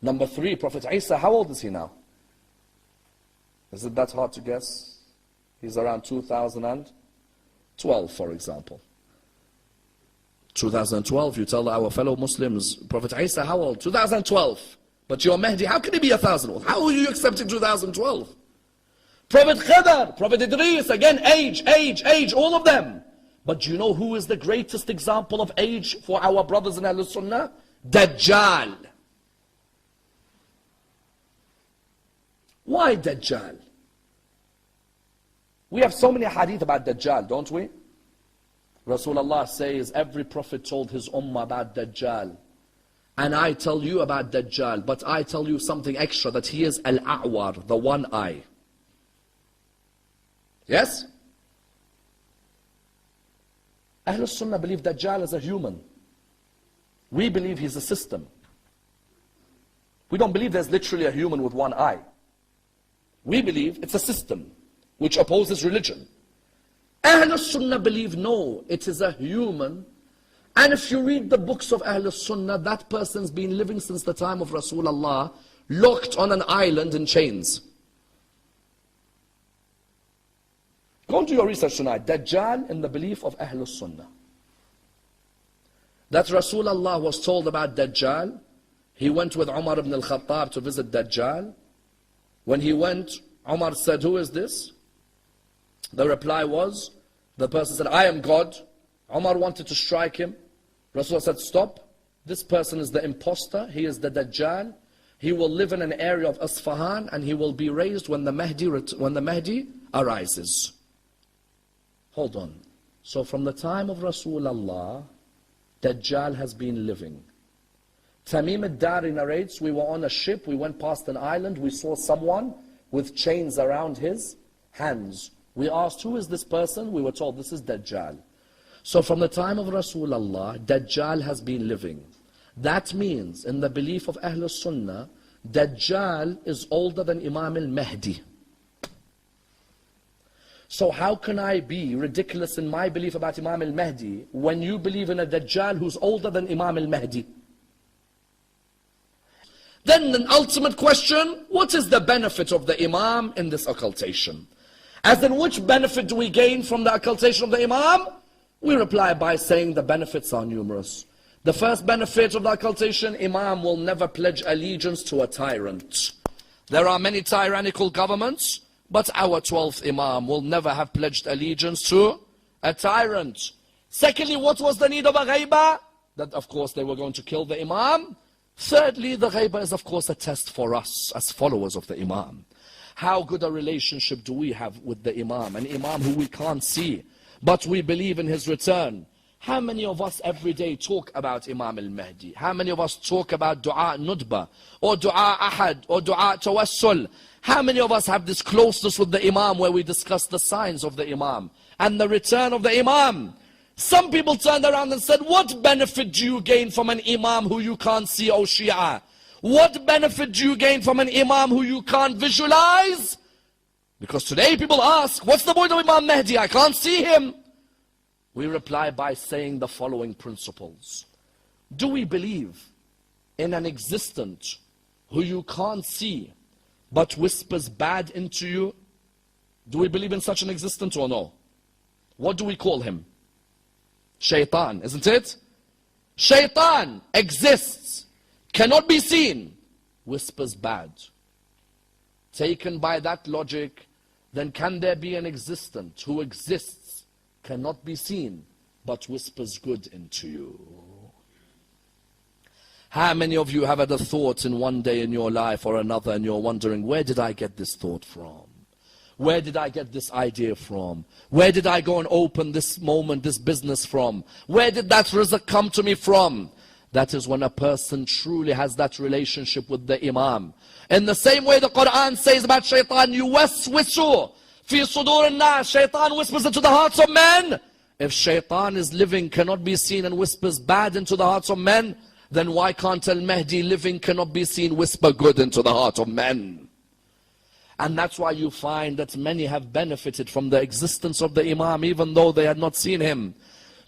Number 3, Prophet Isa, how old is he now? Is it that hard to guess? He's around 2012, for example. 2012, you tell our fellow Muslims, Prophet Isa, how old? 2012. But your Mahdi, how can he be 1,000 old? How are you accepting 2012? Prophet Khidr, Prophet Idris, again, age, all of them. But do you know who is the greatest example of age for our brothers in Ahlul Sunnah? Dajjal. Why Dajjal? We have so many hadith about Dajjal, don't we? Rasulullah says every prophet told his ummah about Dajjal. And I tell you about Dajjal, but I tell you something extra, that he is Al-A'war, the one eye. Yes? Ahlul Sunnah believe Dajjal is a human. We believe he's a system. We don't believe there's literally a human with one eye. We believe it's a system which opposes religion. Ahlul Sunnah believe no, it is a human. And if you read the books of Ahlul Sunnah, that person's been living since the time of Rasulullah, locked on an island in chains. Go and do your research tonight. Dajjal in the belief of Ahlul Sunnah. That Rasulullah was told about Dajjal. He went with Umar ibn al-Khattab to visit Dajjal. When he went, Umar said, who is this? The reply was, the person said, I am God. Umar wanted to strike him. Rasulullah said, stop. This person is the imposter. He is the Dajjal. He will live in an area of Isfahan and he will be raised when the Mahdi arises. Hold on. So from the time of Rasulullah, Dajjal has been living. Tamim al-Dari narrates, we were on a ship, we went past an island, we saw someone with chains around his hands. We asked, who is this person? We were told, this is Dajjal. So from the time of Rasulullah, Dajjal has been living. That means, in the belief of Ahlul Sunnah, Dajjal is older than Imam al-Mahdi. So how can I be ridiculous in my belief about Imam al-Mahdi when you believe in a Dajjal who's older than Imam al-Mahdi? Then an ultimate question, what is the benefit of the Imam in this occultation? As in, which benefit do we gain from the occultation of the Imam? We reply by saying the benefits are numerous. The first benefit of the occultation, Imam will never pledge allegiance to a tyrant. There are many tyrannical governments, but our 12th Imam will never have pledged allegiance to a tyrant. Secondly, what was the need of a ghaibah? That of course they were going to kill the Imam. Thirdly, the ghaibah is of course a test for us as followers of the Imam. How good a relationship do we have with the Imam? An Imam who we can't see, but we believe in his return. How many of us every day talk about Imam al-Mahdi? How many of us talk about Dua Nudba, or Dua Ahad, or Dua Tawassul? How many of us have this closeness with the Imam where we discuss the signs of the Imam and the return of the Imam? Some people turned around and said, what benefit do you gain from an Imam who you can't see, O Shia? What benefit do you gain from an Imam who you can't visualize? Because today people ask, what's the point of Imam Mahdi? I can't see him. We reply by saying the following principles. Do we believe in an existent who you can't see but whispers bad into you? Do we believe in such an existent or no? What do we call him? Shaitan, isn't it? Shaitan exists, cannot be seen, whispers bad. Taken by that logic, then can there be an existent who exists, cannot be seen, but whispers good into you? How many of you have had a thought in one day in your life or another and you're wondering, where did I get this thought from? Where did I get this idea from? Where did I go and open this moment, this business from? Where did that rizq come to me from? That is when a person truly has that relationship with the Imam. In the same way the Quran says about shaitan, yuwaswisu fi sudur an-nas, shaitan whispers into the hearts of men. If shaitan is living, cannot be seen, and whispers bad into the hearts of men, then why can't al-Mahdi living, cannot be seen, whisper good into the heart of men? And that's why you find that many have benefited from the existence of the Imam, even though they had not seen him.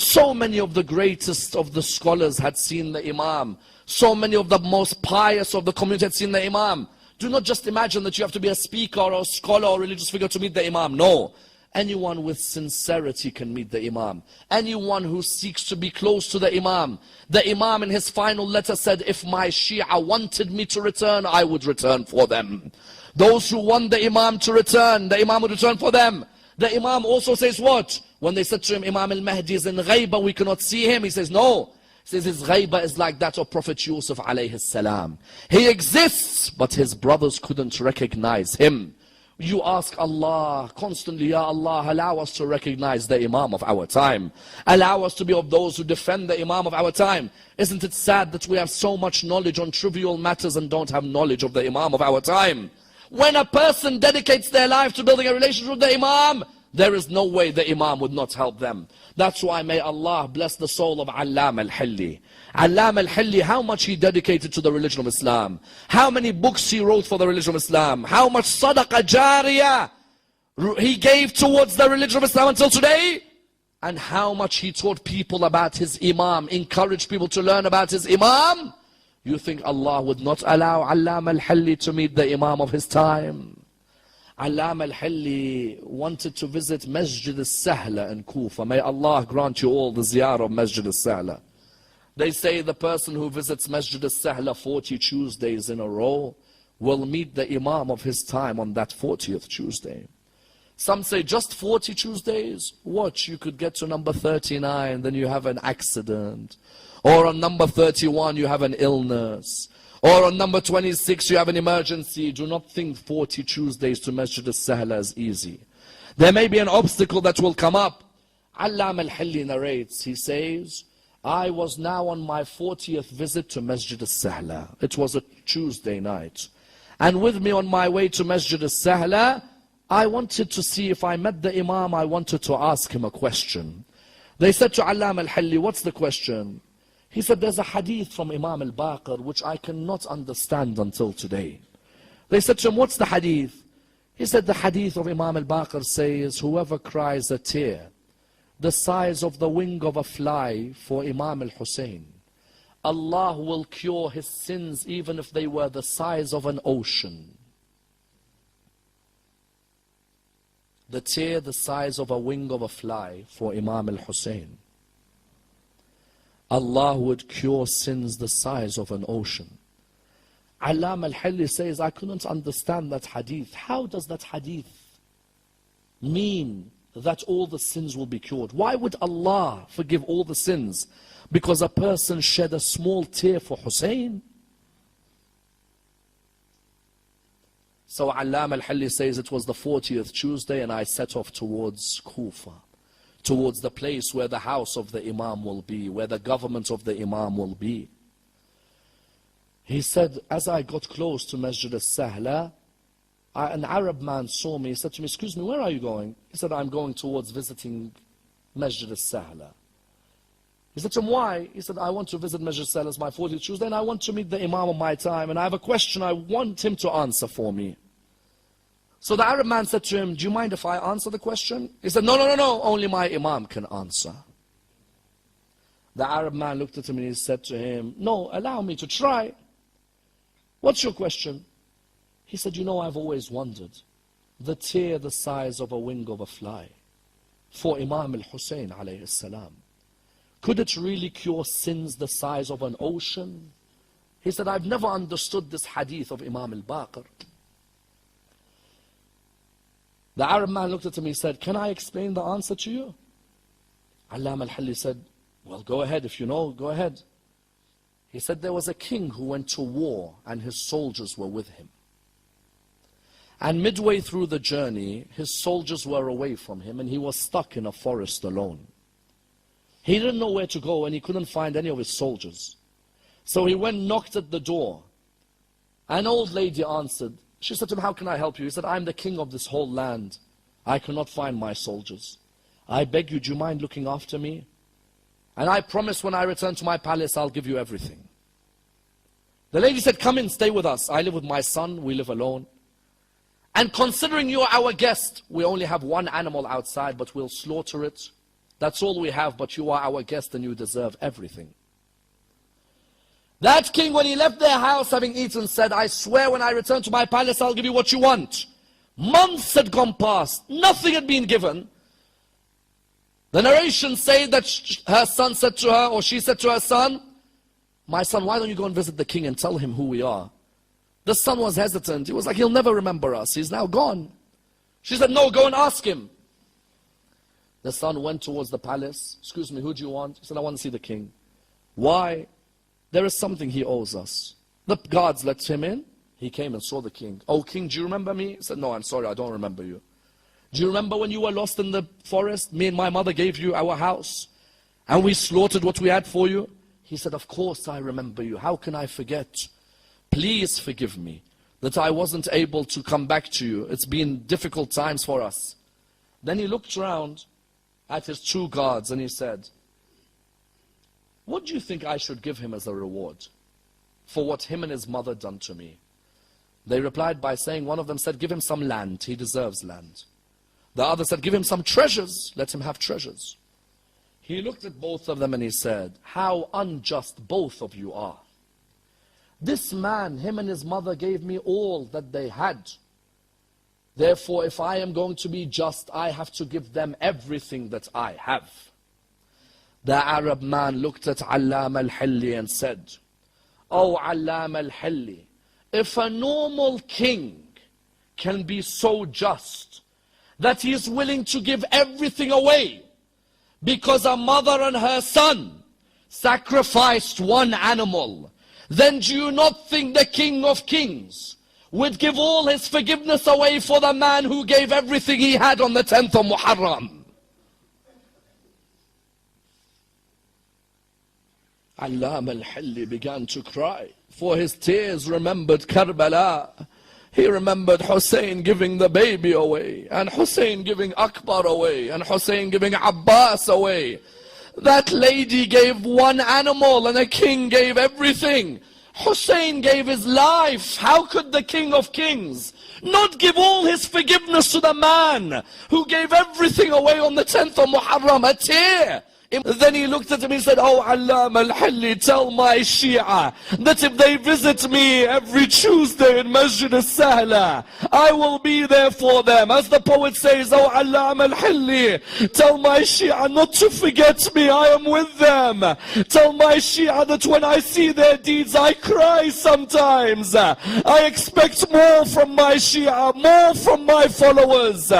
So many of the greatest of the scholars had seen the Imam. So many of the most pious of the community had seen the Imam. Do not just imagine that you have to be a speaker or a scholar or religious figure to meet the Imam. No. Anyone with sincerity can meet the Imam. Anyone who seeks to be close to the Imam. The Imam in his final letter said, if my Shia wanted me to return, I would return for them. Those who want the Imam to return, the Imam would return for them. The Imam also says what? When they said to him, Imam al-Mahdi is in ghaiba, we cannot see him. He says, no. He says his ghaiba is like that of Prophet Yusuf alayhi salam. He exists, but his brothers couldn't recognize him. You ask Allah constantly, Ya Allah, allow us to recognize the Imam of our time. Allow us to be of those who defend the Imam of our time. Isn't it sad that we have so much knowledge on trivial matters and don't have knowledge of the Imam of our time? When a person dedicates their life to building a relationship with the Imam, there is no way the Imam would not help them. That's why may Allah bless the soul of Allam al-Hilli. Allam al-Hilli, how much he dedicated to the religion of Islam. How many books he wrote for the religion of Islam. How much sadaqah jariyah he gave towards the religion of Islam until today. And how much he taught people about his Imam, encouraged people to learn about his Imam. You think Allah would not allow Allam al-Hilli to meet the Imam of his time? Allam al-Hilli wanted to visit Masjid al-Sahla in Kufa. May Allah grant you all the ziyarah of Masjid al-Sahla. They say the person who visits Masjid al-Sahla 40 Tuesdays in a row will meet the Imam of his time on that 40th Tuesday. Some say just 40 Tuesdays? Watch, you could get to number 39, then you have an accident. Or on number 31 you have an illness. Or on number 26 you have an emergency. Do not think 40 Tuesdays to Masjid al-Sahla is easy. There may be an obstacle that will come up. Allam al-Hilli narrates, he says, I was now on my 40th visit to Masjid al-Sahla. It was a Tuesday night. And with me on my way to Masjid al-Sahla, I wanted to see if I met the Imam, I wanted to ask him a question. They said to Allam al-Hilli, what's the question? He said, there's a hadith from Imam al-Baqir which I cannot understand until today. They said to him, what's the hadith? He said, the hadith of Imam al-Baqir says, whoever cries a tear the size of the wing of a fly for Imam al-Hussein, Allah will cure his sins even if they were the size of an ocean. The tear the size of a wing of a fly for Imam al-Hussein, Allah would cure sins the size of an ocean. Allam al-Hilli says, I couldn't understand that hadith. How does that hadith mean that all the sins will be cured? Why would Allah forgive all the sins? Because a person shed a small tear for Hussein? So Allam al-Hilli says, it was the 40th Tuesday and I set off towards Kufa, towards the place where the house of the Imam will be, where the government of the Imam will be. He said, as I got close to Masjid al-Sahla, an Arab man saw me. He said to me, excuse me, where are you going? He said, I'm going towards visiting Masjid al-Sahla. He said to him, why? He said, I want to visit Masjid al-Sahla, it's my 40th Tuesday, and I want to meet the Imam of my time, and I have a question I want him to answer for me. So the Arab man said to him, do you mind if I answer the question? He said, no, only my Imam can answer. The Arab man looked at him and he said to him, no, allow me to try. What's your question? He said, you know, I've always wondered, the tear the size of a wing of a fly for Imam al-Hussein alayhi salam, could it really cure sins the size of an ocean? He said, I've never understood this hadith of Imam al-Baqir. The Arab man looked at him and he said, can I explain the answer to you? Allam al-Hilli said, well, go ahead, if you know, go ahead. He said, there was a king who went to war and his soldiers were with him. And midway through the journey, his soldiers were away from him and he was stuck in a forest alone. He didn't know where to go and he couldn't find any of his soldiers. So he went, knocked at the door. An old lady answered. She said to him, how can I help you? He said, I'm the king of this whole land. I cannot find my soldiers. I beg you, do you mind looking after me? And I promise when I return to my palace, I'll give you everything. The lady said, come in, stay with us. I live with my son, we live alone. And considering you're our guest, we only have one animal outside, but we'll slaughter it. That's all we have, but you are our guest and you deserve everything. That king, when he left their house having eaten, said, I swear when I return to my palace, I'll give you what you want. Months had gone past. Nothing had been given. The narrations say that her son said to her, or she said to her son, my son, why don't you go and visit the king and tell him who we are? The son was hesitant. He was like, he'll never remember us. He's now gone. She said, no, go and ask him. The son went towards the palace. Excuse me, who do you want? He said, I want to see the king. Why? There is something he owes us. The guards let him in. He came and saw the king. Oh, king, do you remember me? He said, no, I'm sorry, I don't remember you. Do you remember when you were lost in the forest? Me and my mother gave you our house. And we slaughtered what we had for you. He said, of course I remember you. How can I forget? Please forgive me that I wasn't able to come back to you. It's been difficult times for us. Then he looked around at his two guards and he said, what do you think I should give him as a reward for what him and his mother done to me? They replied by saying, one of them said, give him some land, he deserves land. The other said, give him some treasures, let him have treasures. He looked at both of them and he said, how unjust both of you are. This man, him and his mother gave me all that they had. Therefore, if I am going to be just, I have to give them everything that I have. The Arab man looked at Allam al-Hilli and said, oh Allam al-Hilli, if a normal king can be so just that he is willing to give everything away because a mother and her son sacrificed one animal, then do you not think the King of Kings would give all his forgiveness away for the man who gave everything he had on the 10th of Muharram? Allam al-Hilli began to cry, for his tears remembered Karbala. He remembered Hussein giving the baby away, and Hussein giving Akbar away, and Hussein giving Abbas away. That lady gave one animal and a king gave everything. Hussein gave his life. How could the King of Kings not give all his forgiveness to the man who gave everything away on the 10th of Muharram? A tear. Then he looked at him and said, oh Allam al-Hilli, tell my Shia that if they visit me every Tuesday in Masjid al-Sahla, I will be there for them. As the poet says, oh Allam al-Hilli, tell my Shia not to forget me, I am with them. Tell my Shia that when I see their deeds, I cry sometimes. I expect more from my Shia, more from my followers.